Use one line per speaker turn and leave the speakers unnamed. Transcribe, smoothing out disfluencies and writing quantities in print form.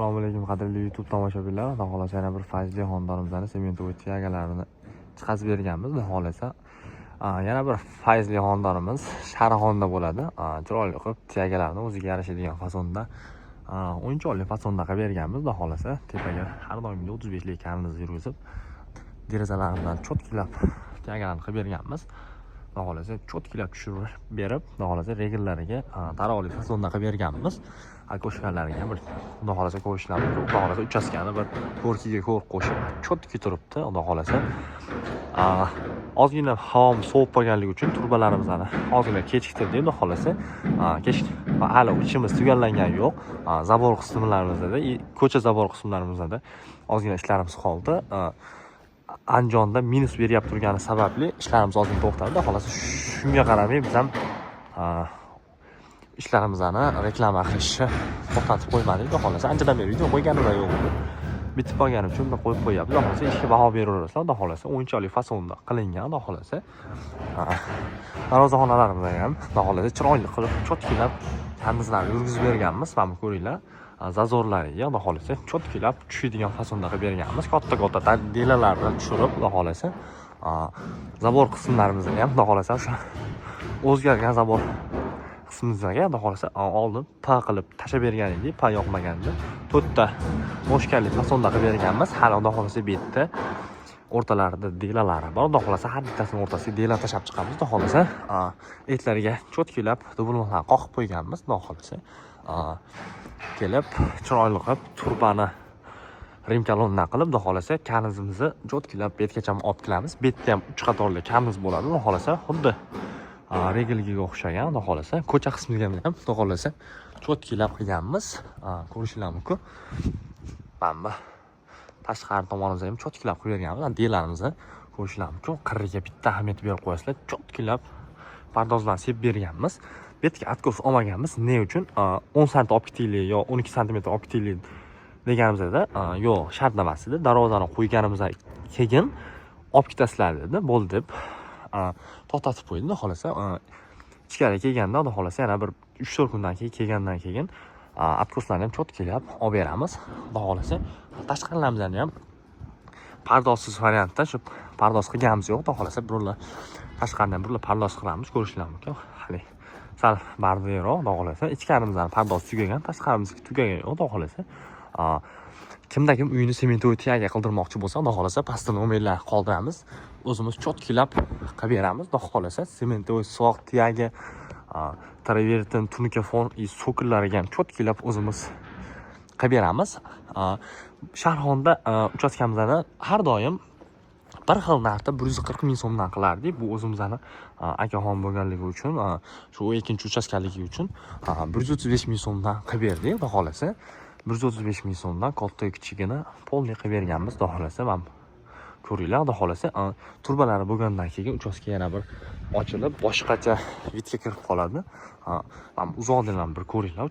Assalomu alaykum qadrli YouTube tomoshabinlar. Xudo xolasa yana bir fayzli xonadonimizni sementovoy tiyagalarini chiqazib berganmiz. Xudo xolasa yana bir fayzli xonadonimiz Sharaxonda bo'ladi. Chiroyli qilib tiyagalarni o'ziga yarashadigan fasonda o'yinchoqli fasonda qilib berganmiz. Xudo xolasa tepaga har doimgidek 35 lik karnizni yurgizib derazalardan cho'tkilab tiyagalarni qilib berganmiz. Xudo xolasa cho'tkilab tushirib berib, xudo xolasa regallariga taroqli fasonda qilib berganmiz. Qo'shganlariga bir xudo xolasa qo'shishlarni, xudo xolasa uchastkani bir ko'rkiga ko'rk qo'shib cho'tki turibdi. Xudo xolasa ozgina havomiz sovib qolganligi uchun turbalarimizni ozgina kechiktirdik. Xudo xolasa hali ishimiz tugallangani yo'q. Zabor qismlarimizda, ko'cha zabor qismlarimizda ozgina ishlarimiz qoldi. Andijonda minus beryapti turgani sababli ishlarimiz ozgina to'xtadi. Xudo xolasa shunga qaramay biz ham ishlarimizni reklama qilishni to'xtatib qo'ymadik. Xudo xolasa anchadan beri video qo'yganim yo'q. Bitib qolganim uchun qo'yib qo'yapmiz. Xudo xolasa ishga baho beraverasizlar. Xudo xolasa o'yinchoqli fasonda qilingan. Xudo xolasa darvozaxonalarimizni ham xudo xolasa chiroyli qilib cho'tkilab karnizlarni yurgizib berganmiz. Mana ko'ringlar. Zazorlariga xudo xolasa cho'tkilab tushadigan fasonda qilib berganmiz. Katta delalarni tushirib xudo xolasa zabor qismlarimizni ham xudo xolasa o'sha o'zgargan zabor qismimizga xudo xolasa oldin pa qilib tashlab bergan edik, pa yoqmaganda to'rtta moshkali fasonda qilib berganmiz. Hali xudo xolasa bu yerda o'rtalarida delalari bor. Xudo xolasa har bittasining o'rtasiga dela tashlab chiqamiz. Xudo xolasa etlariga cho'tkilab dubullarni qoqib qo'yganmiz. Xudo xolasa kelib chiroyli qilib turbani rimkalondan qilib xudo xolasa karnizimizni cho'tkilab betgacha olib kelamiz. Betda ham 3 qatorli karniz bo'ladi. Xudo xolasa xuddi regalgiga o'xshagan. Xudo xolasa ko'cha qismiga ham xudo xolasa cho'tkilab qilganmiz. Ko'rishinglar mumkin. Mana tashqari tomonimizda ham cho'tkilab qilib berganmiz. Delarimizni ko'rishinglar mumkin. Qirriga bitta ahamiyat berib qo'yasizlar. Cho'tkilab pardozlarni sepib berganmiz. Betga atkos olmaganmiz. Ne uchun? 10 sm olib ketaylik yo 12 sm olib ketaylik deganimizda yo'q, shart emas edi. Darvozani qo'yganimizdan keyin olib ketasizlar dedi. Bo'ldi deb to'xtatib qo'ydi. Xudo xolasa ichkariga kelganda xudo xolasa yana bir 3-4 kundan kelgandan keyin atkoslarni ham cho'tkilab olib beramiz. Xudo xolasa tashqarilarimizni ham pardozsiz variantda shu pardoz qilganimiz yo'q. Xudo xolasa birlar tashqaridan birlar pardoz qilamiz. Ko'rishinglar mumkin. Hali sal bardero xudo xolasa ichkarimizdan pardoz tugagan, tashqarimizga tugagan yo'q. Xudo xolasa kimda kim uyini sementovoy tiyaga qildirmoqchi bo'lsa, xudo xolasa pastda nomerlar qoldiramiz. O'zimiz cho'tkilab qilib beramiz. Xudo xolasa sementovoy soq tiyaga, travertin, tunikafon, so'killariga ham cho'tkilab o'zimiz qilib beramiz. Sharxonda uchastkamizda har doim bir xil narxda 140 ming so'mdan qilardik. Bu o'zimizning akaxon bo'lganligi uchun, shu ikkinchi uchastkaligi uchun 135 ming so'mdan qilib berdik. Xudo xolasa 135 ming so'mdan katta kichigini polni qilib berganmiz. Xudo xolasa mana ko'ringlar. Xudo xolasa turbalari bo'lgandan keyin uchastka yana bir ochilib boshqacha vidga kirib qoladi. Mana uzoqdan bir ko'ringlar.